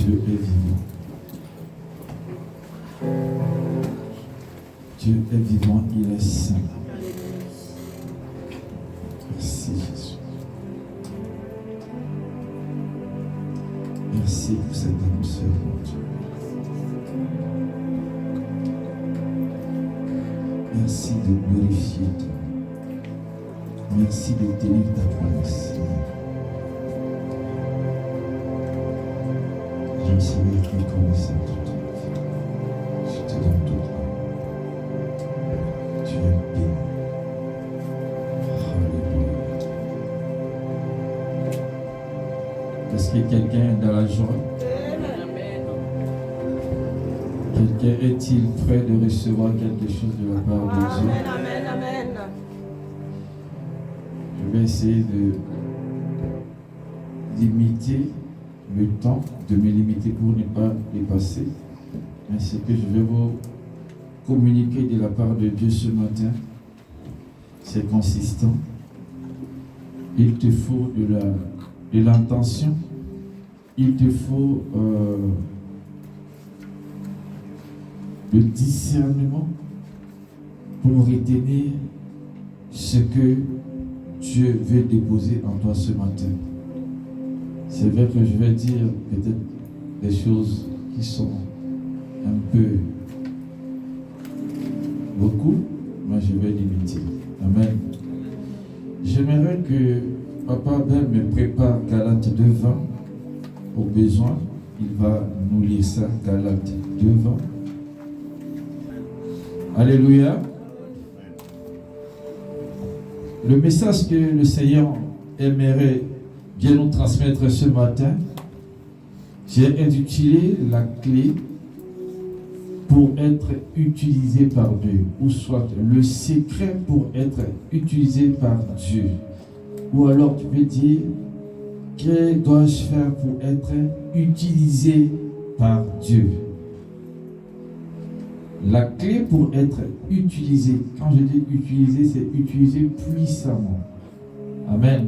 Dieu est vivant. Dieu est vivant, il est saint. Merci Jésus. Merci pour cette atmosphère, mon Dieu. Merci de glorifier ton nom. Merci de tenir ta promesse. Je suis reconnaissant de toi. Je te donne toute l'âme. Tu es béni. Alléluia. Est-ce que quelqu'un est dans la joie? Quelqu'un est-il prêt de recevoir quelque chose de la part de Dieu? Amen, amen. Je vais essayer de limiter le temps, de me limiter pour ne pas dépasser. Mais ce que je vais vous communiquer de la part de Dieu ce matin, c'est consistant. Il te faut de l'intention. Il te faut le discernement pour retenir ce que Dieu veut déposer en toi ce matin. C'est vrai que je vais dire peut-être des choses qui sont un peu beaucoup, mais je vais limiter. Amen. J'aimerais que Papa Ben me prépare Galates 2:20 au besoin. Il va nous lire ça, Galates 2:20. Alléluia. Le message que le Seigneur aimerait bien nous transmettre ce matin, j'ai intitulé la clé pour être utilisé par Dieu, ou soit le secret pour être utilisé par Dieu. Ou alors tu peux dire, que dois-je faire pour être utilisé par Dieu? La clé pour être utilisé, quand je dis utilisé, c'est utiliser puissamment. Amen.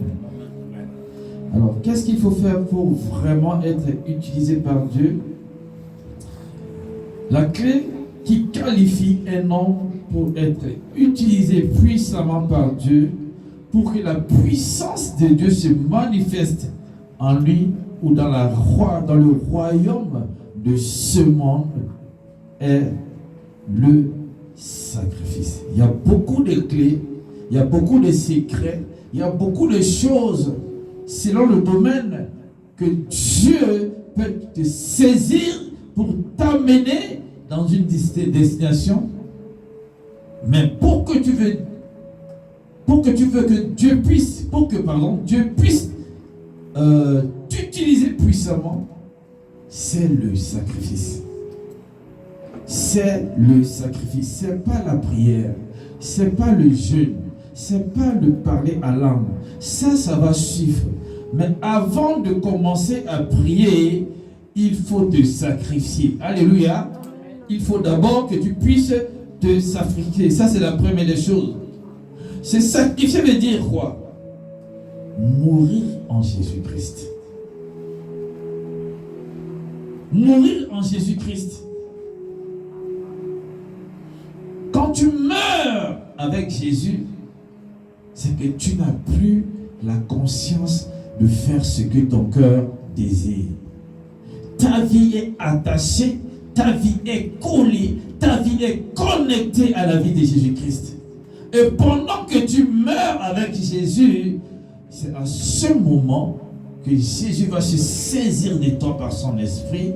Alors, qu'est-ce qu'il faut faire pour vraiment être utilisé par Dieu? La clé qui qualifie un homme pour être utilisé puissamment par Dieu, pour que la puissance de Dieu se manifeste en lui ou dans le royaume de ce monde, est le sacrifice. Il y a beaucoup de clés, il y a beaucoup de secrets, il y a beaucoup de choses selon le domaine que Dieu peut te saisir pour t'amener dans une destination. Mais pour que tu veux que Dieu puisse, Dieu puisse t'utiliser puissamment, c'est le sacrifice. C'est le sacrifice, c'est pas la prière, c'est pas le jeûne, c'est pas le parler à langue. Ça va suivre. Mais avant de commencer à prier, il faut te sacrifier. Alléluia. Il faut d'abord que tu puisses te sacrifier. Ça, c'est la première des choses. Se sacrifier veut dire quoi? Mourir en Jésus-Christ. Mourir en Jésus-Christ. Quand tu meurs avec Jésus, c'est que tu n'as plus la conscience de faire ce que ton cœur désire. Ta vie est attachée, ta vie est collée, ta vie est connectée à la vie de Jésus-Christ. Et pendant que tu meurs avec Jésus, c'est à ce moment que Jésus va se saisir de toi par son esprit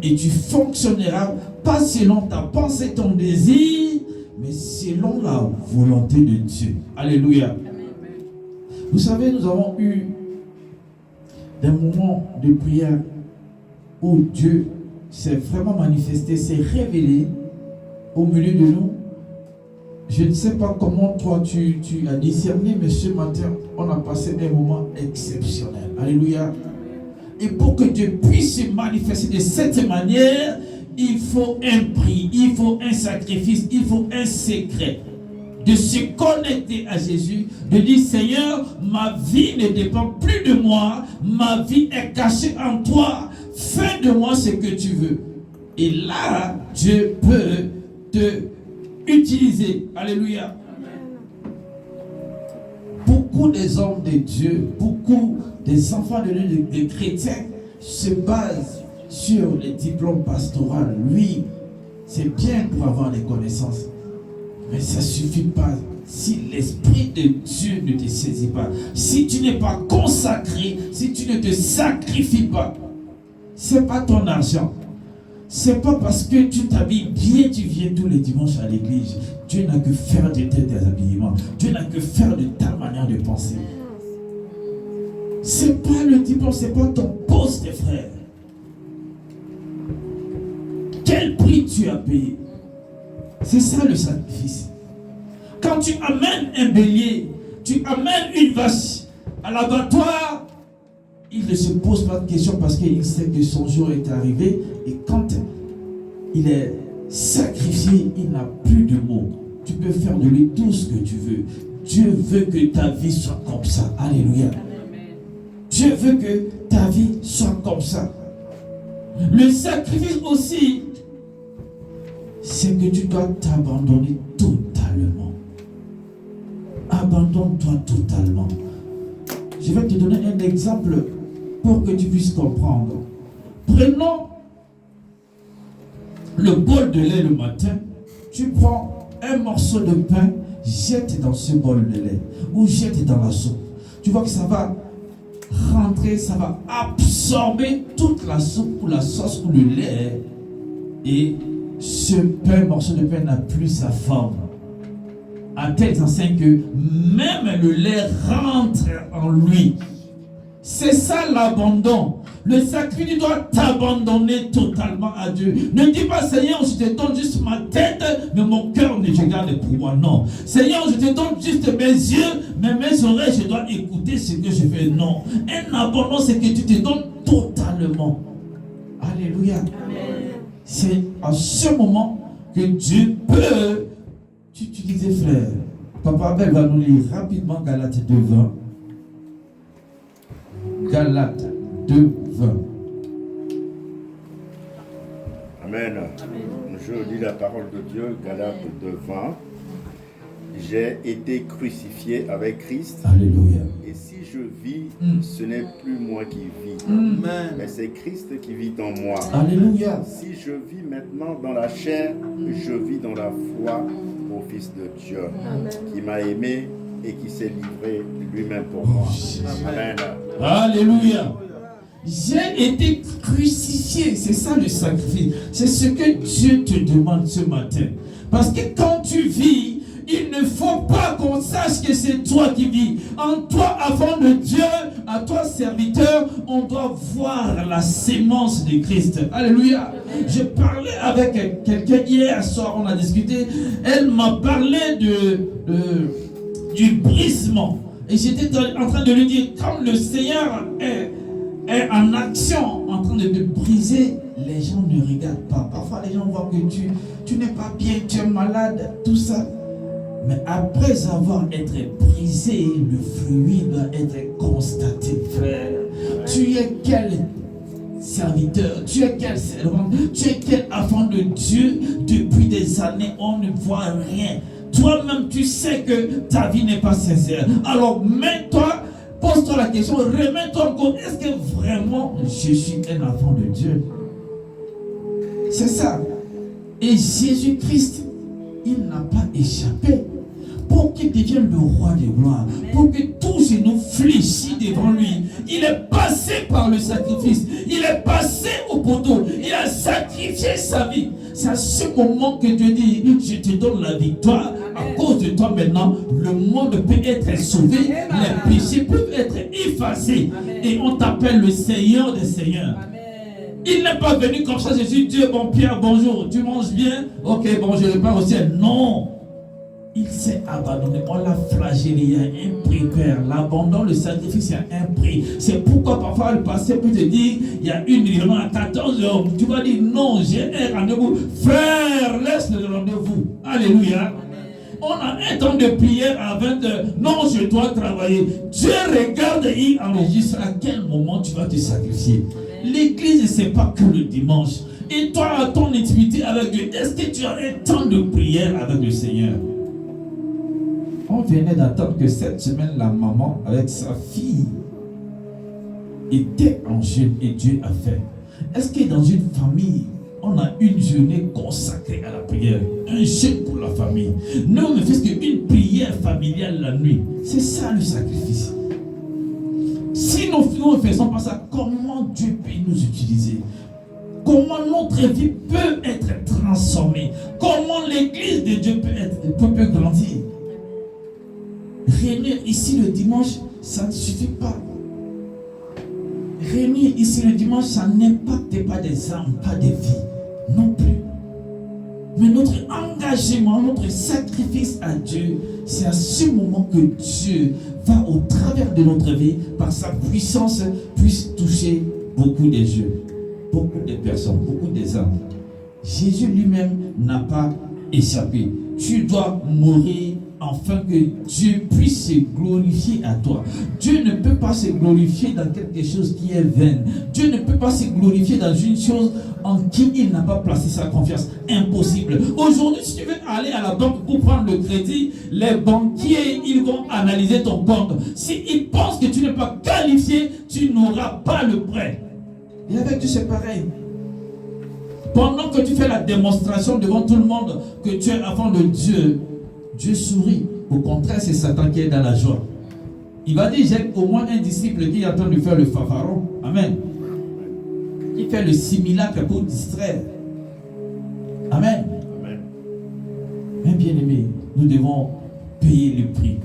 et tu fonctionneras pas selon ta pensée, ton désir, mais selon la volonté de Dieu. Alléluia. Vous savez, nous avons eu des moments de prière où Dieu s'est vraiment manifesté, s'est révélé au milieu de nous. Je ne sais pas comment toi tu as discerné, mais ce matin, on a passé un moment exceptionnel. Alléluia. Et pour que Dieu puisse se manifester de cette manière, il faut un prix, il faut un sacrifice, il faut un secret. De se connecter à Jésus, de dire Seigneur, ma vie ne dépend plus de moi, ma vie est cachée en toi. fais de moi ce que tu veux. Et là, Dieu peut te utiliser. Alléluia. Beaucoup des hommes de Dieu, beaucoup des enfants de Dieu, des chrétiens, se basent sur les diplômes pastoraux. Oui, c'est bien pour avoir des connaissances, mais ça ne suffit pas. Si l'Esprit de Dieu ne te saisit pas, si tu n'es pas consacré, si tu ne te sacrifies pas, ce n'est pas ton argent. Ce n'est pas parce que tu t'habilles bien, tu viens tous les dimanches à l'église. Dieu n'a que faire de tes habillements. Dieu n'a que faire de ta manière de penser. Ce n'est pas le diplôme, ce n'est pas ton poste, frère. Quel prix tu as payé? C'est ça le sacrifice. Quand tu amènes un bélier, tu amènes une vache à l'abattoir, il ne se pose pas de questions parce qu'il sait que son jour est arrivé. Et quand il est sacrifié, il n'a plus de mots. Tu peux faire de lui tout ce que tu veux. Dieu veut que ta vie soit comme ça. Alléluia. Dieu veut que ta vie soit comme ça. Le sacrifice aussi, c'est que tu dois t'abandonner totalement. Abandonne-toi totalement. Je vais te donner un exemple pour que tu puisses comprendre. Prenons le bol de lait le matin. Tu prends un morceau de pain, jette dans ce bol de lait ou jette dans la soupe. Tu vois que ça va rentrer, ça va absorber toute la soupe ou la sauce ou le lait. Et ce pain, morceau de pain n'a plus sa forme. À tel enseigne que même le lait rentre en lui. C'est ça l'abandon. Le sacrifice, tu dois t'abandonner totalement à Dieu. Ne dis pas, Seigneur, je te donne juste ma tête, mais mon cœur ne te garde pour moi. Non. Seigneur, je te donne juste mes yeux, mais mes oreilles, je dois écouter ce que je fais. Non. Un abandon, c'est que tu te donnes totalement. Alléluia. Amen. C'est à ce moment que Dieu peut. Tu disais, frère, Papa Abel va nous lire rapidement Galates 2:20. Galates 2:20. Amen. Je lis la parole de Dieu, Galates 2:20. J'ai été crucifié avec Christ. Alléluia. Et si je vis, ce n'est plus moi qui vis, mais c'est Christ qui vit en moi. Alléluia. Si je vis maintenant dans la chair, je vis dans la foi au Fils de Dieu, qui m'a aimé et qui s'est livré lui-même pour moi. Amen. Alléluia. J'ai été crucifié. C'est ça le sacrifice. C'est ce que Dieu te demande ce matin. Parce que quand tu vis, il ne faut pas qu'on sache que c'est toi qui vis. En toi, avant de Dieu, à toi, serviteur, on doit voir la sémence de Christ. Alléluia. Je parlais avec quelqu'un hier soir, on a discuté. Elle m'a parlé du brisement. Et j'étais en train de lui dire, quand le Seigneur est en action, en train de te briser, les gens ne regardent pas. Parfois, les gens voient que tu n'es pas bien, tu es malade, tout ça. Mais après avoir été brisé, le fruit doit être constaté, frère. Tu es quel serviteur, tu es quel servant, tu es quel enfant de Dieu. Depuis des années, on ne voit rien. Toi-même, tu sais que ta vie n'est pas sincère. Alors, mets-toi, pose-toi la question, remets-toi en cause. Est-ce que vraiment je suis un enfant de Dieu? C'est ça. Et Jésus-Christ, il n'a pas échappé. Pour qu'il devienne le roi des gloires, pour que tous genou fléchissent devant lui. Il est passé par le sacrifice, il est passé au poteau, il a sacrifié sa vie. C'est à ce moment que Dieu dit, je te donne la victoire. À cause de toi maintenant, le monde peut être sauvé, les péchés peuvent être effacés. Et on t'appelle le Seigneur des Seigneurs. Il n'est pas venu comme ça, Jésus, Dieu, bon Pierre, bonjour, tu manges bien? Ok, bon, je repars au ciel. Non. Il s'est abandonné, on l'a flagellé, il y a un prix, Père. L'abandon, le sacrifice, il y a un prix. C'est pourquoi parfois le pasteur peut te dire, il y a une réunion à 14h. Tu vas dire, non, j'ai un rendez-vous. Frère, laisse le rendez-vous. Alléluia. On a un temps de prière à 20h. Non, je dois travailler. Dieu regarde et il enregistre à quel moment tu vas te sacrifier. L'église l'église, ce n'est pas que le dimanche. Et toi, ton intimité avec Dieu, est-ce que tu as un temps de prière avec le Seigneur? On venait d'entendre que cette semaine, la maman avec sa fille était en jeûne et Dieu a fait. Est-ce que dans une famille, on a une journée consacrée à la prière, un jeûne pour la famille? Nous, on ne fait qu'une prière familiale la nuit. C'est ça le sacrifice. Si nous ne faisons pas ça, comment Dieu peut nous utiliser? Comment notre vie peut être transformée? Comment l'église de Dieu peut grandir? Réunir ici le dimanche, ça ne suffit pas. Réunir ici le dimanche, ça n'impacte pas des âmes, pas des vies, non plus. Mais notre engagement, notre sacrifice à Dieu, c'est à ce moment que Dieu va au travers de notre vie, par sa puissance, puisse toucher beaucoup des yeux, beaucoup de personnes, beaucoup des âmes. Jésus lui-même n'a pas échappé. Tu dois mourir afin que Dieu puisse se glorifier à toi. Dieu ne peut pas se glorifier dans quelque chose qui est vain. Dieu ne peut pas se glorifier dans une chose en qui il n'a pas placé sa confiance. Impossible. Aujourd'hui, si tu veux aller à la banque pour prendre le crédit, les banquiers, ils vont analyser ton compte. S'ils pensent que tu n'es pas qualifié, tu n'auras pas le prêt. Et avec Dieu, c'est pareil. Pendant que tu fais la démonstration devant tout le monde que tu es avant de Dieu, Dieu sourit. Au contraire, c'est Satan qui est dans la joie. Il va dire, j'ai au moins un disciple qui est en train de faire le fanfaron. Amen. Qui fait le simulacre pour distraire. Amen. Amen. Mais bien aimé, nous devons payer le prix.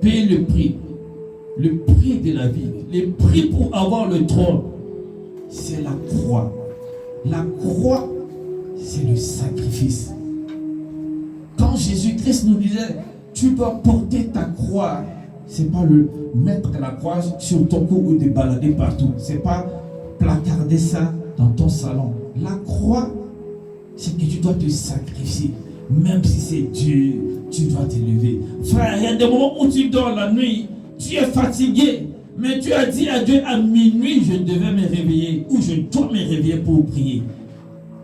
Payer le prix. Le prix de la vie. Le prix pour avoir le trône. C'est la croix. La croix, c'est le sacrifice. Quand Jésus-Christ nous disait, tu dois porter ta croix, c'est pas le mettre la croix sur ton cou ou de balader partout. C'est pas placarder ça dans ton salon. La croix, c'est que tu dois te sacrifier. Même si c'est dur, tu dois te lever. Frère, il y a des moments où tu dors la nuit, tu es fatigué, mais tu as dit à Dieu, à minuit, je devais me réveiller, ou je dois me réveiller pour prier.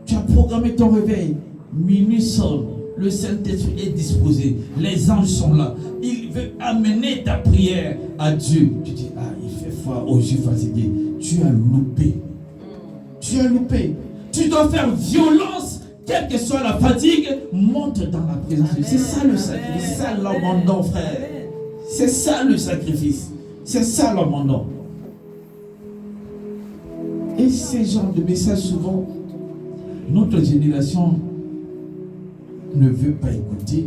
Tu as programmé ton réveil, minuit sonne. Le Saint-Esprit est disposé. Les anges sont là. Il veut amener ta prière à Dieu. Tu dis, ah, il fait froid. Oh, je suis fatigué. Tu as loupé. Tu as loupé. Tu dois faire violence. Quelle que soit la fatigue, monte dans la présence de Dieu. C'est ça le sacrifice. C'est ça l'abandon, frère. C'est ça le sacrifice. C'est ça l'abandon. Et ces genres de messages, souvent, notre génération ne veut pas écouter.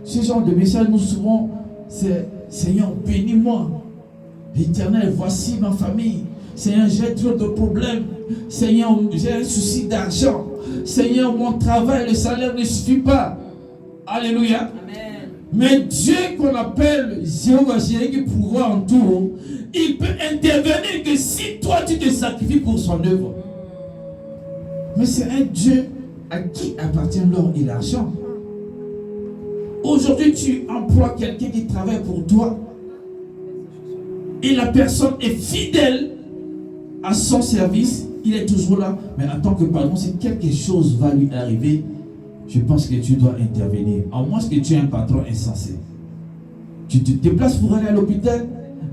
Ce genre de message, nous souvent, c'est Seigneur, bénis-moi. L'Éternel, voici ma famille. Seigneur, j'ai trop de problèmes. Seigneur, j'ai un souci d'argent. Seigneur, mon travail, le salaire ne suffit pas. Alléluia. Amen. Mais Dieu qu'on appelle Jéhovah Jireh, qui pourvoit en tout, il peut intervenir que si toi tu te sacrifies pour son œuvre. Mais c'est un Dieu à qui appartient l'or et l'argent. Aujourd'hui, tu emploies quelqu'un qui travaille pour toi et la personne est fidèle à son service, il est toujours là. Mais en tant que patron, si quelque chose va lui arriver, je pense que tu dois intervenir. À moins que tu es un patron insensé. Tu te déplaces pour aller à l'hôpital,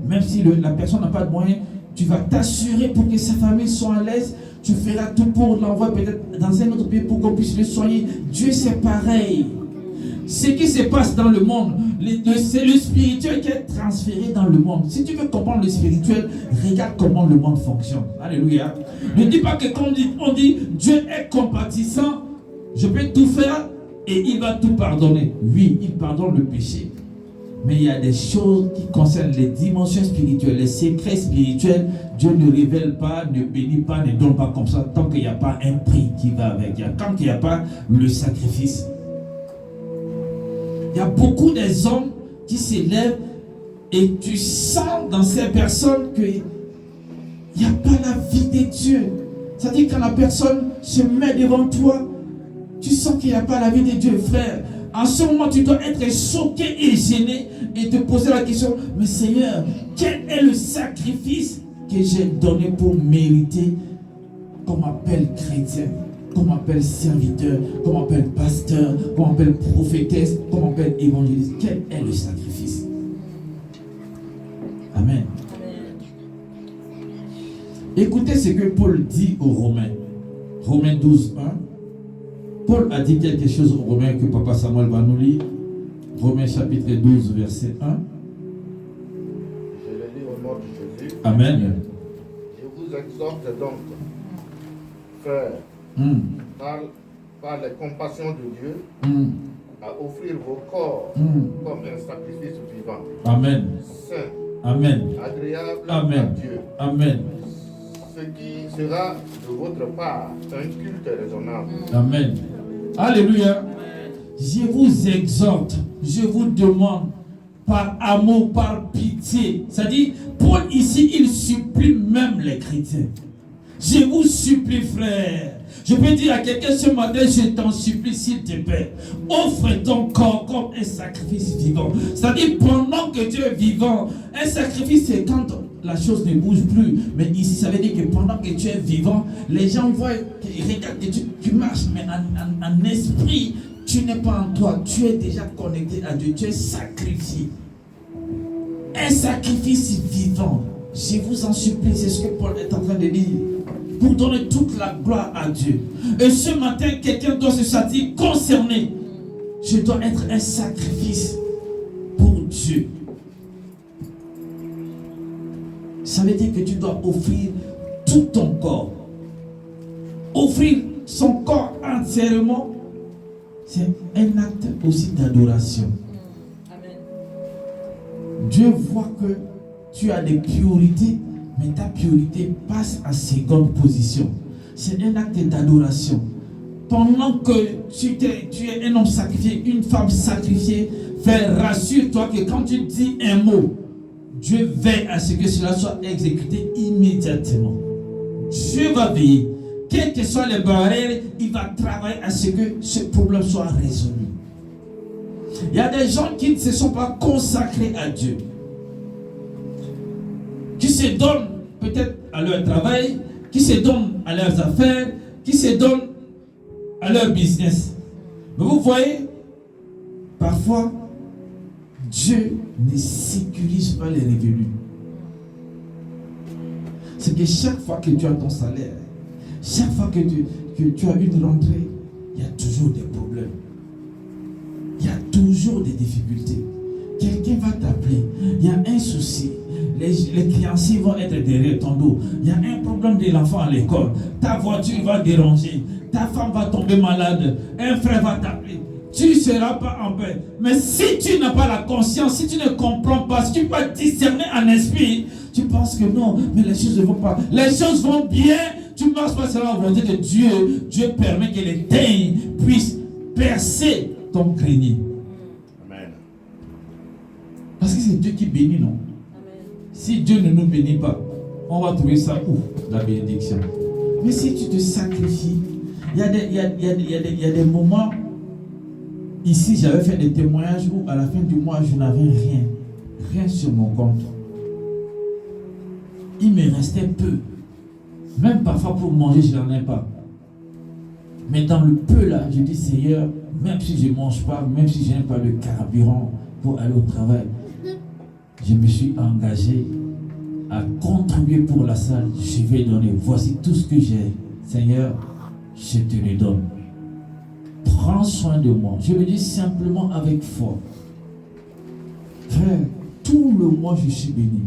même si la personne n'a pas de moyens, tu vas t'assurer pour que sa famille soit à l'aise. Tu feras tout pour l'envoyer peut-être dans un autre pays pour qu'on puisse le soigner. Dieu, c'est pareil. Ce qui se passe dans le monde, c'est le spirituel qui est transféré dans le monde. Si tu veux comprendre le spirituel, regarde comment le monde fonctionne. Alléluia. Ne dis pas que quand on dit Dieu est compatissant, je peux tout faire et il va tout pardonner. Oui, il pardonne le péché. Mais il y a des choses qui concernent les dimensions spirituelles, les secrets spirituels. Dieu ne révèle pas, ne bénit pas, ne donne pas comme ça, tant qu'il n'y a pas un prix qui va avec. Tant qu'il n'y a pas le sacrifice. Il y a beaucoup des hommes qui s'élèvent et tu sens dans ces personnes qu'il n'y a pas la vie de Dieu. C'est-à-dire quand la personne se met devant toi, tu sens qu'il n'y a pas la vie de Dieu, frère. En ce moment, tu dois être choqué et gêné et te poser la question, mais Seigneur, quel est le sacrifice que j'ai donné pour mériter qu'on m'appelle chrétien, qu'on m'appelle serviteur, qu'on m'appelle pasteur, qu'on m'appelle prophétesse, qu'on m'appelle évangéliste. Quel est le sacrifice? Amen. Écoutez ce que Paul dit aux Romains. Romains 12, 1. Paul a dit quelque chose aux Romains que Papa Samuel va nous lire. Romains chapitre 12, verset 1. Je le lis au nom de Jésus. Amen. Je vous exhorte donc, frères, par les compassions de Dieu, à offrir vos corps comme un sacrifice vivant, Amen. saint, Amen. agréable Amen. à Dieu. Amen. Ce qui sera de votre part un culte raisonnable. Amen. Alléluia. Je vous exhorte, je vous demande, par amour, par pitié. C'est-à-dire, Paul ici, il supplie même les chrétiens. Je vous supplie, frère. Je peux dire à quelqu'un ce matin, je t'en supplie, s'il te plaît, offre ton corps comme un sacrifice vivant. C'est-à-dire, pendant que tu es vivant, un sacrifice, c'est quand la chose ne bouge plus. Mais ici, ça veut dire que pendant que tu es vivant, les gens voient, regardent que tu marches, mais en esprit, tu n'es pas en toi. Tu es déjà connecté à Dieu. Tu es sacrifié. Un sacrifice vivant. Je vous en supplie, c'est ce que Paul est en train de dire. Pour donner toute la gloire à Dieu. Et ce matin, quelqu'un doit se sentir concerné. Je dois être un sacrifice pour Dieu. Ça veut dire que tu dois offrir tout ton corps. Offrir son corps entièrement, c'est un acte aussi d'adoration. Dieu voit que tu as des priorités, mais ta priorité passe à seconde position. C'est un acte d'adoration. Pendant que tu es un homme sacrifié, une femme sacrifiée, rassure-toi que quand tu dis un mot, Dieu veille à ce que cela soit exécuté immédiatement. Dieu va veiller. Quelles que soient les barrières, il va travailler à ce que ce problème soit résolu. Il y a des gens qui ne se sont pas consacrés à Dieu, qui se donnent peut-être à leur travail, qui se donnent à leurs affaires, qui se donnent à leur business. Mais vous voyez, parfois, Dieu ne sécurise pas les revenus. C'est que chaque fois que tu as ton salaire, chaque fois que tu as une rentrée, il y a toujours des problèmes. Il y a toujours des difficultés. Quelqu'un va t'appeler, il y a un souci. Les créanciers vont être derrière ton dos. Il y a un problème de l'enfant à l'école. Ta voiture va déranger. Ta femme va tomber malade. Un frère va t'appeler. Tu ne seras pas en paix. Mais si tu n'as pas la conscience, si tu ne comprends pas, si tu ne peux pas discerner en esprit, tu penses que non, mais les choses ne vont pas. Les choses vont bien. Tu ne marches pas selon la volonté de Dieu. Dieu permet que les teignes puissent percer ton grenier. Amen. Parce que c'est Dieu qui bénit, non? Si Dieu ne nous bénit pas, on va trouver ça où? La bénédiction. Mais si tu te sacrifies, il y a des moments, ici j'avais fait des témoignages où à la fin du mois je n'avais rien sur mon compte. Il me restait peu. Même parfois pour manger, je n'en ai pas. Mais dans le peu là, je dis Seigneur, même si je ne mange pas, même si je n'ai pas le carburant pour aller au travail, je me suis engagé à contribuer pour la salle. Je vais donner. Voici tout ce que j'ai. Seigneur, je te le donne. Prends soin de moi. Je le dis simplement avec foi. Frère, tout le mois je suis béni.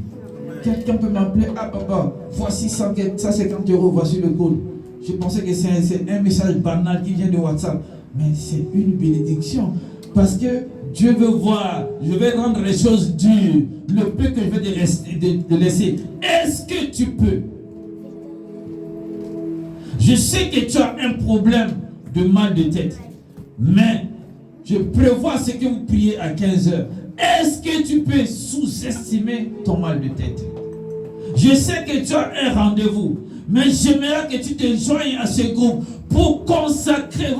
Quelqu'un peut m'appeler, ah papa, voici 150 €, voici le code. Je pensais que c'est un message banal qui vient de WhatsApp. Mais c'est une bénédiction. Parce que Dieu veut voir, je vais rendre les choses dures. Le peu que je vais te laisser. Est-ce que tu peux? Je sais que tu as un problème de mal de tête. Mais je prévois ce que vous priez à 15 h. Est-ce que tu peux sous-estimer ton mal de tête? Je sais que tu as un rendez-vous. Mais j'aimerais que tu te joignes à ce groupe pour consacrer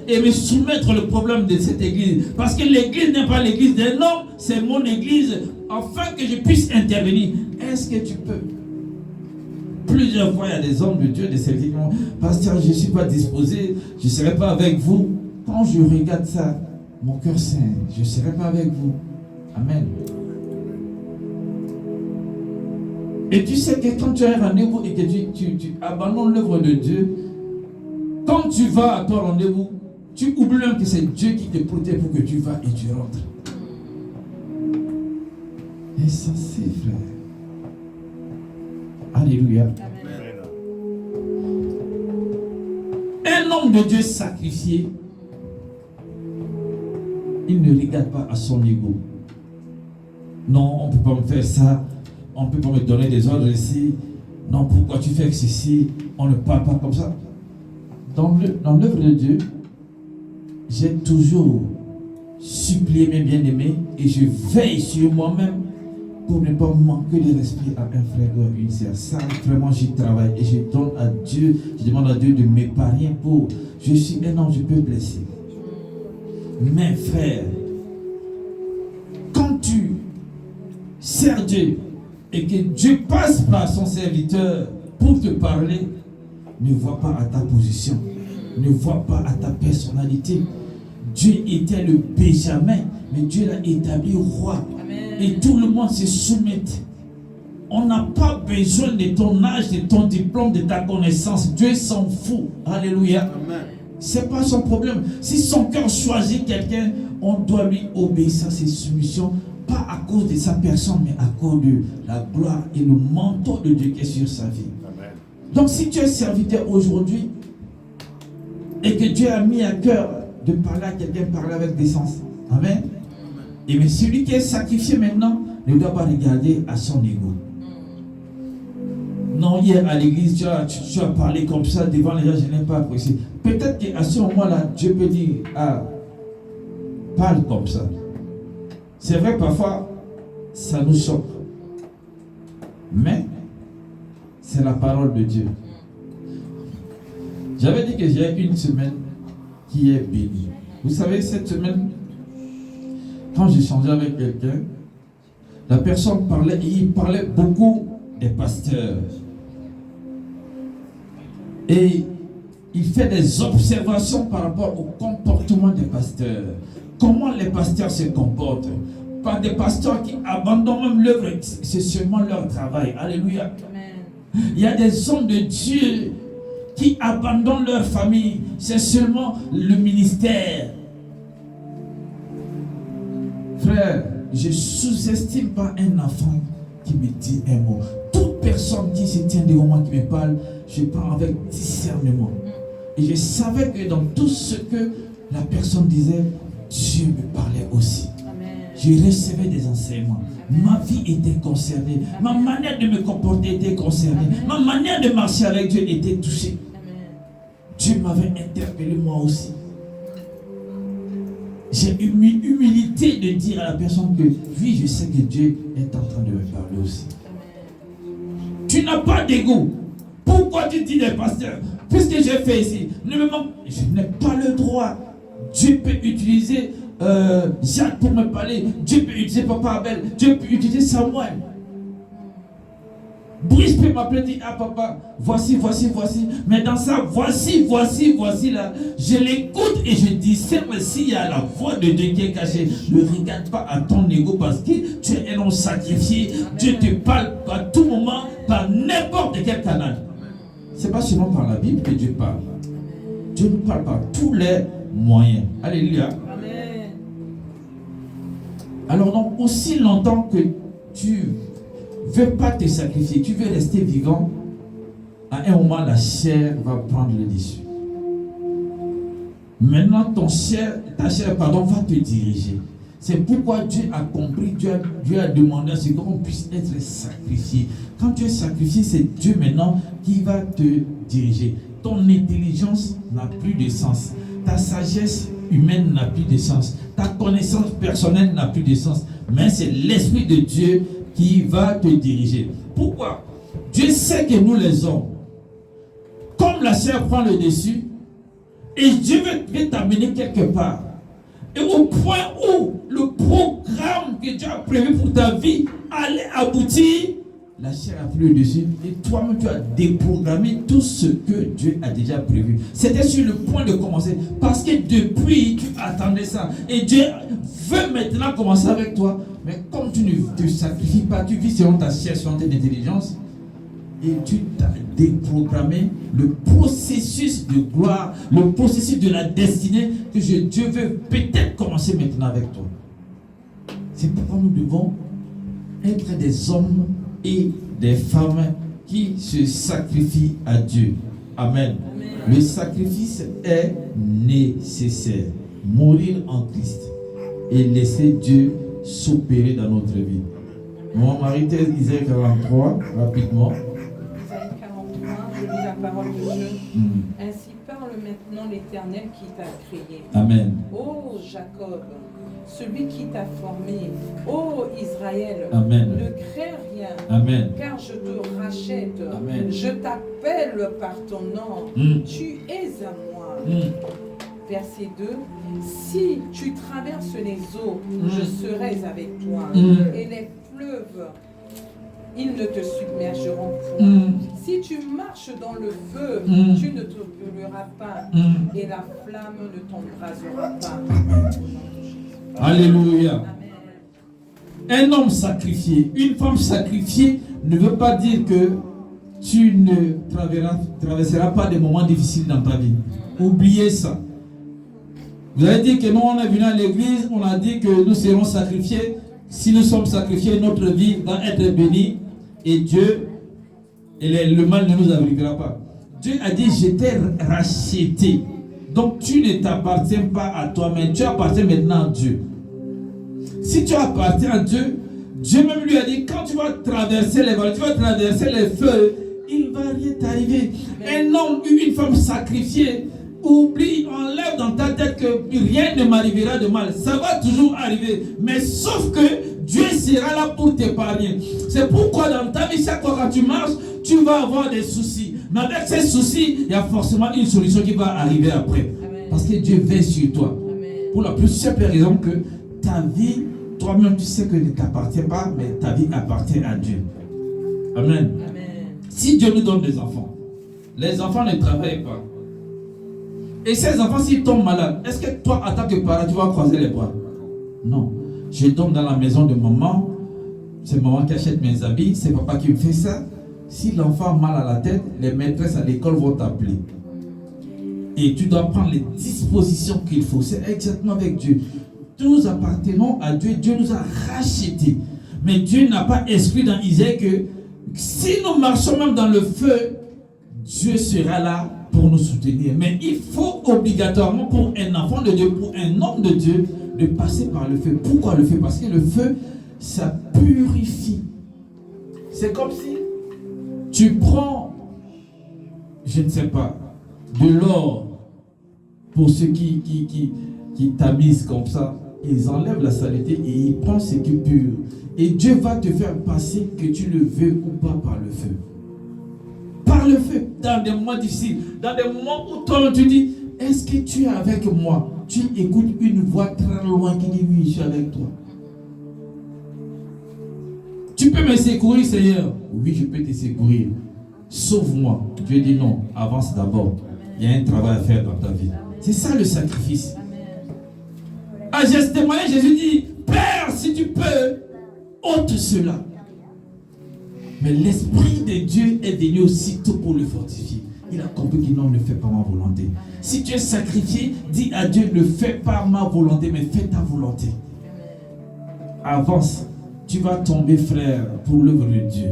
et me soumettre le problème de cette église. Parce que l'église n'est pas l'église d'un homme, c'est mon église, afin que je puisse intervenir. Est-ce que tu peux? plusieurs fois, il y a des hommes de Dieu, des serviteurs qui m'ont dit, pasteur, je ne suis pas disposé, je ne serai pas avec vous. Quand je regarde ça, mon cœur saint, je ne serai pas avec vous. Amen. Et tu sais que quand tu as un rendez-vous et que tu abandonnes l'œuvre de Dieu, quand tu vas à ton rendez-vous, tu oublies même que c'est Dieu qui te protège pour que tu vas et tu rentres. Insensé, frère. Alléluia. Amen. Un homme de Dieu sacrifié, il ne regarde pas à son ego. Non, on ne peut pas me faire ça. On ne peut pas me donner des ordres ici. Non, pourquoi tu fais ceci? On ne parle pas comme ça. Dans l'œuvre de Dieu, j'ai toujours supplié mes bien-aimés et je veille sur moi-même pour ne pas manquer de respect à un frère ou une sœur. Ça, vraiment, j'y travaille et je donne à Dieu, je demande à Dieu de m'épargner pour. Je suis un homme, je peux blesser. Mais frère, quand tu sers Dieu et que Dieu passe par son serviteur pour te parler, ne vois pas à ta position, ne vois pas à ta personnalité. Dieu était le Benjamin, mais Dieu l'a établi roi. Amen. Et tout le monde se soumet. On n'a pas besoin de ton âge, de ton diplôme, de ta connaissance. Dieu s'en fout. Alléluia. Amen. C'est pas son problème. Si son cœur choisit quelqu'un, on doit lui obéir à ses soumissions, pas à cause de sa personne, mais à cause de la gloire et le manteau de Dieu qui est sur sa vie. Amen. Donc si tu es serviteur aujourd'hui et que Dieu a mis à cœur de parler à quelqu'un, parler avec décence. Amen. Et mais celui qui est sacrifié maintenant ne doit pas regarder à son ego. Non, hier à l'église, tu as parlé comme ça devant les gens, je n'ai pas apprécié. Peut-être qu'à ce moment-là, Dieu peut dire, ah, parle comme ça. C'est vrai, parfois, ça nous choque. Mais, c'est la parole de Dieu. J'avais dit que j'ai une semaine qui est bénie. Vous savez, cette semaine, quand j'échangeais avec quelqu'un, la personne parlait, et il parlait beaucoup des pasteurs. Et il fait des observations par rapport au comportement des pasteurs. Comment les pasteurs se comportent. Pas des pasteurs qui abandonnent même l'œuvre, c'est seulement leur travail. Alléluia. Amen. Il y a des hommes de Dieu qui abandonnent leur famille, c'est seulement le ministère. Frère, je ne sous-estime pas un enfant qui me dit un mot. Toute personne qui se tient devant moi, qui me parle, je prends avec discernement. Et je savais que dans tout ce que la personne disait, Dieu me parlait aussi. Amen. Je recevais des enseignements. Amen. Ma vie était concernée. Amen. Ma manière de me comporter était concernée. Amen. Ma manière de marcher avec Dieu était touchée. Dieu m'avait interpellé moi aussi. J'ai eu humilité de dire à la personne que oui, je sais que Dieu est en train de me parler aussi. Amen. Tu n'as pas d'ego. Pourquoi tu dis des pasteurs? Puisque j'ai fait ici, ne me manque. Je n'ai pas le droit. Dieu peut utiliser Jacques pour me parler. Dieu peut utiliser Papa Abel. Dieu peut utiliser Samuel. Brice peut m'appeler et dire, ah papa, voici. Mais dans ça, voici là, je l'écoute et je discerne s'il y a la voix de Dieu qui est cachée. Ne regarde pas à ton ego parce que tu es un homme sacrifié. Amen. Dieu te parle à tout moment, par n'importe quel canal. Ce n'est pas seulement par la Bible que Dieu parle. Dieu nous parle par tous les moyens. Alléluia. Amen. Alors donc, aussi longtemps que tu veux pas te sacrifier, tu veux rester vivant, à un moment la chair va prendre le dessus. Maintenant ta chair va te diriger. C'est pourquoi Dieu a compris, Dieu a demandé à ce qu'on puisse être sacrifié. Quand tu es sacrifié, c'est Dieu maintenant qui va te diriger. Ton intelligence n'a plus de sens. Ta sagesse humaine n'a plus de sens. Ta connaissance personnelle n'a plus de sens. Mais c'est l'Esprit de Dieu qui va te diriger. Pourquoi? Dieu sait que nous les hommes, comme la chair prend le dessus, et Dieu veut t'amener quelque part. Et au point où le programme que Dieu a prévu pour ta vie allait aboutir, la chair a pris le dessus et toi-même tu as déprogrammé tout ce que Dieu a déjà prévu. C'était sur le point de commencer parce que depuis tu attendais ça et Dieu veut maintenant commencer avec toi. Mais comme tu ne te sacrifies pas, tu vis selon ta chair, selon ton intelligence et tu t'as déprogrammé le processus de gloire, le processus de la destinée que Dieu veut peut-être commencer maintenant avec toi. C'est pourquoi nous devons être des hommes et des femmes qui se sacrifient à Dieu. Amen. Amen. Le sacrifice est nécessaire. Mourir en Christ et laisser Dieu s'opérer dans notre vie. Mon mari, Isaïe 43, rapidement. Isaïe 43, je lis la parole de Dieu. Ainsi parle maintenant l'Éternel qui t'a créé. Amen. Ô Jacob, celui qui t'a formé, ô Israël, Amen. ne crains rien, Amen. car je te rachète, Amen. je t'appelle par ton nom, tu es à moi. Verset 2, si tu traverses les eaux, je serai avec toi, et les fleuves, ils ne te submergeront point. Si tu marches dans le feu, tu ne te brûleras pas, et la flamme ne t'embrasera pas. Alléluia. Amen. Un homme sacrifié, une femme sacrifiée ne veut pas dire que tu ne traverseras pas des moments difficiles dans ta vie. Oubliez ça. Vous avez dit que nous, on est venu à l'église, on a dit que nous serons sacrifiés. Si nous sommes sacrifiés, notre vie va être bénie et Dieu, le mal ne nous arrivera pas. Dieu a dit, je t'ai racheté. Donc tu ne t'appartiens pas à toi-même, tu appartiens maintenant à Dieu. Si tu appartiens à Dieu, Dieu même lui a dit, quand tu vas traverser les vallées, tu vas traverser les feux, il ne va rien t'arriver. Un homme ou une femme sacrifiée, oublie, enlève dans ta tête que rien ne m'arrivera de mal. Ça va toujours arriver. Mais sauf que Dieu sera là pour t'épargner. C'est pourquoi dans ta vie, chaque fois quand tu marches, tu vas avoir des soucis. Mais avec ces soucis, il y a forcément une solution qui va arriver après. Amen. Parce que Dieu veille sur toi. Amen. Pour la plus simple raison que ta vie, toi-même tu sais que ne t'appartient pas, mais ta vie appartient à Dieu. Amen. Amen. Si Dieu nous donne des enfants, les enfants ne travaillent pas. Et ces enfants, s'ils tombent malades, est-ce que toi, en tant que parent, tu vas croiser les bras? Non. Je tombe dans la maison de maman, c'est maman qui achète mes habits, c'est papa qui me fait ça. Si l'enfant a mal à la tête, les maîtresses à l'école vont t'appeler. Et tu dois prendre les dispositions qu'il faut. C'est exactement avec Dieu. Nous appartenons à Dieu. Dieu nous a rachetés. Mais Dieu n'a pas exclu dans Isaïe que si nous marchons même dans le feu, Dieu sera là pour nous soutenir. Mais il faut obligatoirement pour un enfant de Dieu, pour un homme de Dieu, de passer par le feu. Pourquoi le feu? Parce que le feu, ça purifie. C'est comme si tu prends, je ne sais pas, de l'or pour ceux qui tamisent comme ça. Ils enlèvent la saleté et ils prennent ce qui est pur. Et Dieu va te faire passer, que tu le veux ou pas, par le feu. Par le feu, dans des moments difficiles, dans des moments où toi tu dis, est-ce que tu es avec moi? Tu écoutes une voix très loin qui dit, oui, je suis avec toi. Tu peux me secourir, Seigneur? Oui, je peux te secourir. Sauve-moi. Dieu dit non, avance d'abord. Il y a un travail à faire dans ta vie. C'est ça le sacrifice. À Gethsémani, Jésus dit, Père, si tu peux, ôte cela. Mais l'Esprit de Dieu est venu aussitôt pour le fortifier. Il a compris que non, ne fais pas ma volonté. Si tu es sacrifié, dis à Dieu, ne fais pas ma volonté, mais fais ta volonté. Avance. Tu vas tomber, frère, pour l'œuvre de Dieu.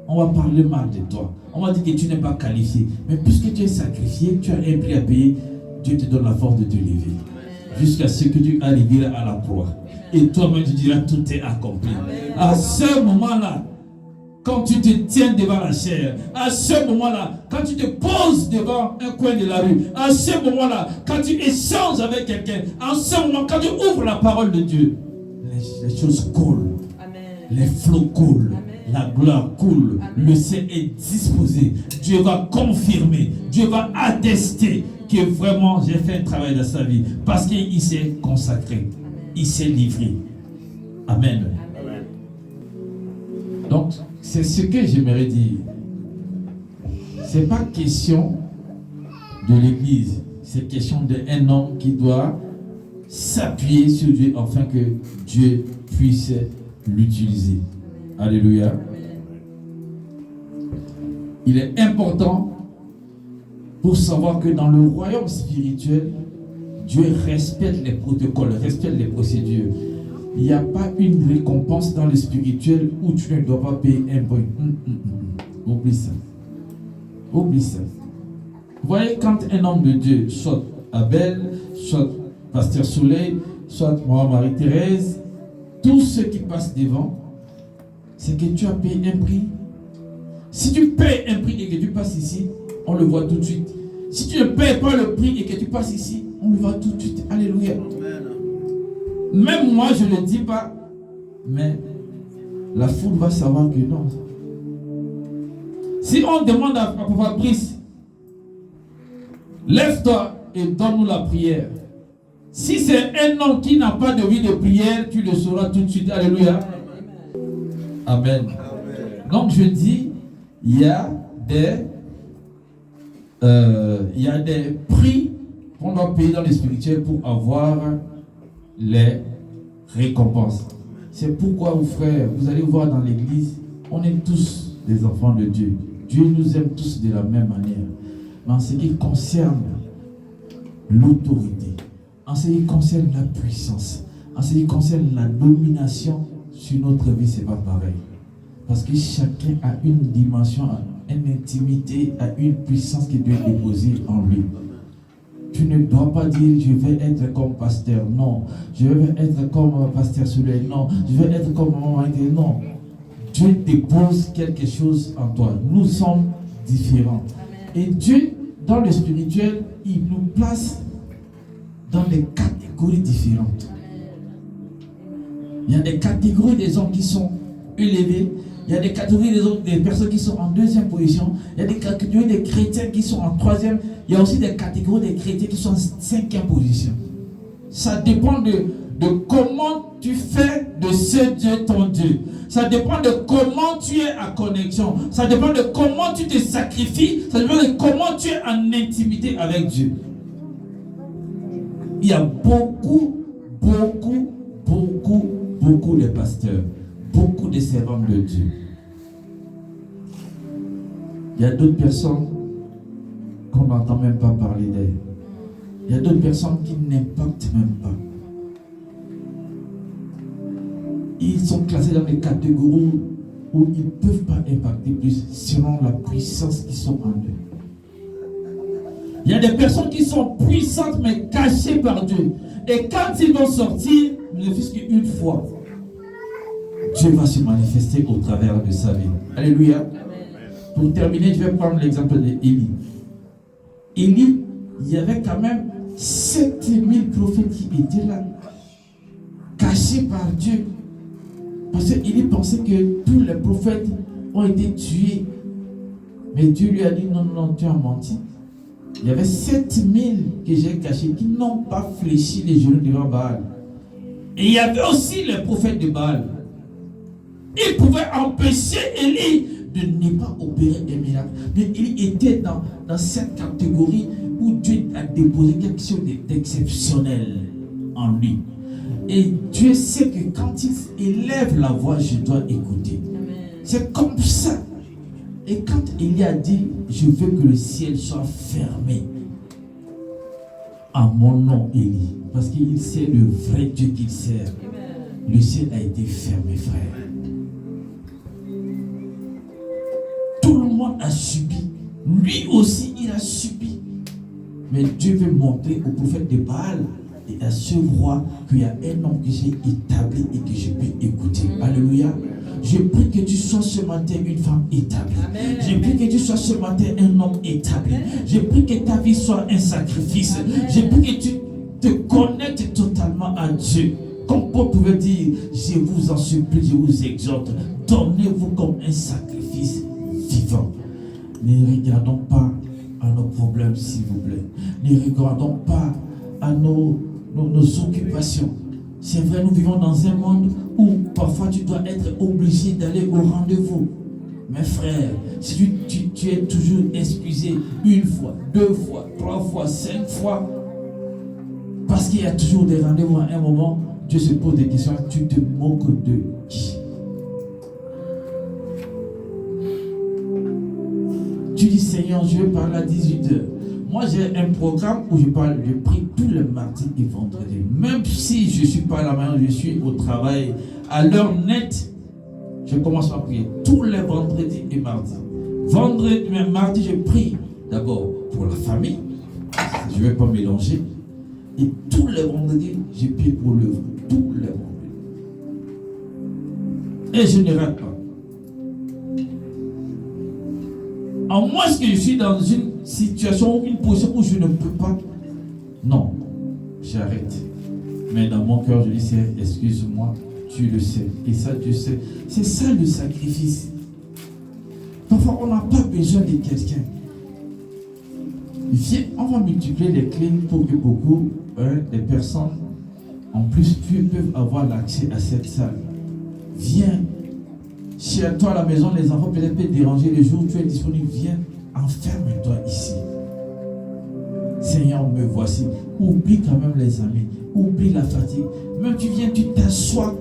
On va parler mal de toi. On va dire que tu n'es pas qualifié. Mais puisque tu es sacrifié, tu as un prix à payer, Dieu te donne la force de te lever. Jusqu'à ce que tu arriveras à la croix. Et toi-même, tu diras, tout est accompli. À ce moment-là, quand tu te tiens devant la chair, à ce moment-là, quand tu te poses devant un coin de la rue, à ce moment-là, quand tu échanges avec quelqu'un, à ce moment, quand tu ouvres la parole de Dieu, les choses coulent. Les flots coulent. La gloire coule. Le ciel est disposé. Dieu va confirmer. Dieu va attester que vraiment j'ai fait un travail dans sa vie. Parce qu'il s'est consacré. Il s'est livré. Amen. Amen. Donc, c'est ce que j'aimerais dire. C'est pas question de l'église, c'est question d'un homme qui doit s'appuyer sur Dieu afin que Dieu puisse l'utiliser. Alléluia. Il est important pour savoir que dans le royaume spirituel, Dieu respecte les protocoles, respecte les procédures. Il n'y a pas une récompense dans le spirituel où tu ne dois pas payer un bruit. Oublie ça. Oublie ça. Vous voyez, quand un homme de Dieu, soit Abel, soit Pasteur Soleil, soit moi, Marie-Thérèse, tous ceux qui passent devant, c'est que tu as payé un prix. Si tu payes un prix et que tu passes ici, on le voit tout de suite. Si tu ne payes pas le prix et que tu passes ici, on le voit tout de suite. Alléluia. Même moi, je ne le dis pas, mais la foule va savoir que non. Si on demande à Papa Brice, lève-toi et donne-nous la prière. Si c'est un homme qui n'a pas de vie de prière, tu le sauras tout de suite. Alléluia. Amen. Donc je dis, il y a des prix qu'on doit payer dans le spirituel pour avoir les récompenses. C'est pourquoi, vous frères, vous allez voir dans l'église, on est tous des enfants de Dieu. Dieu nous aime tous de la même manière. Mais en ce qui concerne l'autorité, en ce qui concerne la puissance, en ce qui concerne la domination sur notre vie, c'est pas pareil. Parce que chacun a une dimension, une intimité, a une puissance qui doit être déposée en lui. Tu ne dois pas dire je vais être comme pasteur, non. Je vais être comme pasteur Soleil, non. Je vais être comme maman, non. Dieu dépose quelque chose en toi. Nous sommes différents. Et Dieu, dans le spirituel, il nous place dans des catégories différentes. Il y a des catégories des hommes qui sont élevés. Il y a des catégories des personnes qui sont en deuxième position. Il y a des catégories des chrétiens qui sont en troisième. Il y a aussi des catégories des chrétiens qui sont en cinquième position. Ça dépend de comment tu fais de ce Dieu ton Dieu. Ça dépend de comment tu es en connexion. Ça dépend de comment tu te sacrifies. Ça dépend de comment tu es en intimité avec Dieu. Il y a beaucoup de pasteurs, beaucoup de servants de Dieu. Il y a d'autres personnes qu'on n'entend même pas parler d'elles. Il y a d'autres personnes qui n'impactent même pas. Ils sont classés dans des catégories où ils ne peuvent pas impacter plus selon la puissance qui sont en eux. Il y a des personnes qui sont puissantes mais cachées par Dieu. Et quand ils vont sortir, ne fût-ce qu'une fois, Dieu va se manifester au travers de sa vie. Alléluia. Amen. Pour terminer, je vais prendre l'exemple d'Élie. Élie, il y avait quand même 7000 prophètes qui étaient là, cachés par Dieu. Parce qu'Élie pensait que tous les prophètes ont été tués. Mais Dieu lui a dit non, tu as menti. Il y avait 7000 que j'ai cachés qui n'ont pas fléchi les genoux devant Baal. Et il y avait aussi les prophètes de Baal. Ils pouvaient empêcher Élie de ne pas opérer un miracle. Mais il était dans cette catégorie où Dieu a déposé quelque chose d'exceptionnel en lui. Et Dieu sait que quand il élève la voix, je dois écouter. Amen. C'est comme ça. Et quand il a dit, je veux que le ciel soit fermé à mon nom, Élie, parce qu'il sait le vrai Dieu qu'il sert. Amen. Le ciel a été fermé, frère. Tout le monde a subi. Lui aussi, il a subi. Mais Dieu veut montrer au prophète de Baal et à ce roi qu'il y a un homme que j'ai établi et que je peux écouter. Alléluia. Je prie que tu sois ce matin une femme établie. Amen. Je prie que tu sois ce matin un homme établi. Amen. Je prie que ta vie soit un sacrifice. Amen. Je prie que tu te connectes totalement à Dieu. Comme Paul pouvait dire, je vous en supplie, je vous exhorte, donnez-vous comme un sacrifice vivant. Ne regardons pas à nos problèmes, s'il vous plaît. Ne regardons pas à nos occupations. C'est vrai, nous vivons dans un monde où parfois tu dois être obligé d'aller au rendez-vous. Mes frères, si tu es toujours excusé 1 fois, 2 fois, 3 fois, 5 fois, parce qu'il y a toujours des rendez-vous à un moment, Dieu se pose des questions, tu te moques de qui? Tu dis, Seigneur, je vais parler à 18h. Moi, j'ai un programme où je prie tous les mardis et vendredis. Même si je ne suis pas à la maison, je suis au travail, à l'heure nette, je commence à prier tous les vendredis et mardis. Vendredi, mais mardi, je prie d'abord pour la famille. Je ne vais pas mélanger. Et tous les vendredis, je prie pour l'œuvre. Tous les vendredis. Et je ne rate pas. À moins que je suis dans une situation, une position où je ne peux pas. Non, j'arrête. Mais dans mon cœur, je dis, Seigneur, excuse-moi, tu le sais. Et ça, tu sais. C'est ça le sacrifice. Parfois, on n'a pas besoin de quelqu'un. Viens, on va multiplier les clés pour que beaucoup de personnes, en plus, peuvent avoir l'accès à cette salle. Viens. Chez toi à la maison, les enfants peut-être peuvent déranger le jour où tu es disponible. Viens, enferme-toi ici. Seigneur, me voici. Oublie quand même les amis. Oublie la fatigue. Même tu viens, tu t'assois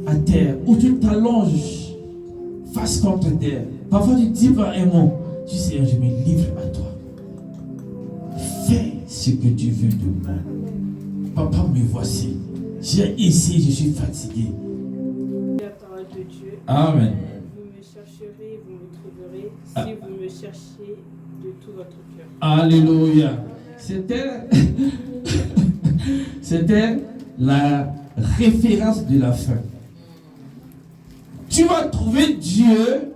à terre ou tu t'allonges face contre terre. Parfois tu dis pas un mot. Tu dis, Seigneur, je me livre à toi. Fais ce que tu veux de moi. Papa, me voici. J'ai essayé, je suis fatigué. De Dieu. Amen. Vous me chercherez, vous me trouverez si vous me cherchez de tout votre cœur. Alléluia. C'était la référence de la fin. Tu vas trouver Dieu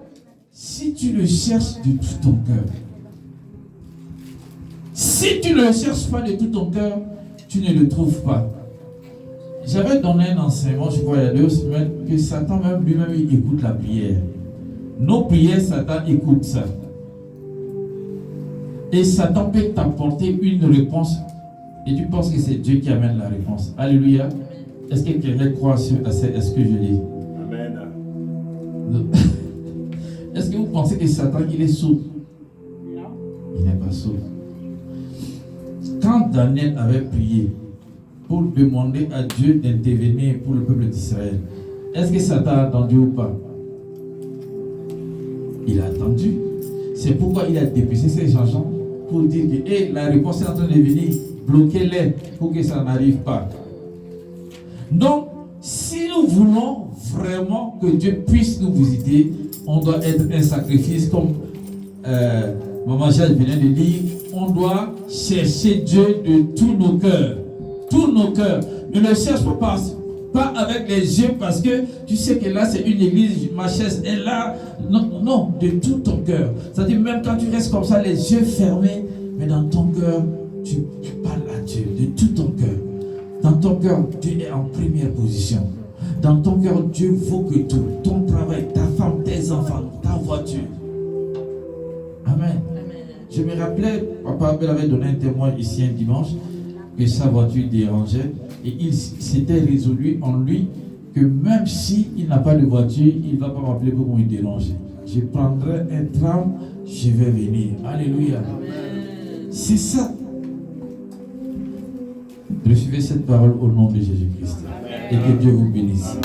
si tu le cherches de tout ton cœur. Si tu ne le cherches pas de tout ton cœur, tu ne le trouves pas. J'avais donné un enseignement, je crois, il y a 2 semaines, que Satan même lui-même il écoute la prière. Nos prières, Satan écoute ça. Et Satan peut t'apporter une réponse et tu penses que c'est Dieu qui amène la réponse. Alléluia. Est-ce que quelqu'un croit à ce que je dis? Amen. Est-ce que vous pensez que Satan il est sourd? Non. Il n'est pas sourd. Quand Daniel avait prié pour demander à Dieu d'intervenir pour le peuple d'Israël, est-ce que Satan a attendu ou pas? Il a attendu. C'est pourquoi il a dépêché ses agents pour dire que hey, la réponse est en train de venir, bloquez-les pour que ça n'arrive pas. Donc, si nous voulons vraiment que Dieu puisse nous visiter, on doit être un sacrifice comme Maman Jade venait de dire, on doit chercher Dieu de tous nos cœurs. Tous nos cœurs. Ne le cherche pas avec les yeux parce que tu sais que là c'est une église, ma chaise est là. Non, non, de tout ton cœur. C'est-à-dire même quand tu restes comme ça, les yeux fermés, mais dans ton cœur, tu parles à Dieu de tout ton cœur. Dans ton cœur, Dieu est en première position. Dans ton cœur, Dieu vaut que tout. Ton travail, ta femme, tes enfants, ta voiture. Amen. Je me rappelais, Papa Abel avait donné un témoin ici un dimanche, que sa voiture dérangeait et il s'était résolu en lui que même s'il n'a pas de voiture, il ne va pas m'appeler pour me déranger. Je prendrai un tram, je vais venir. Alléluia. C'est ça. Recevez cette parole au nom de Jésus-Christ. Et que Dieu vous bénisse.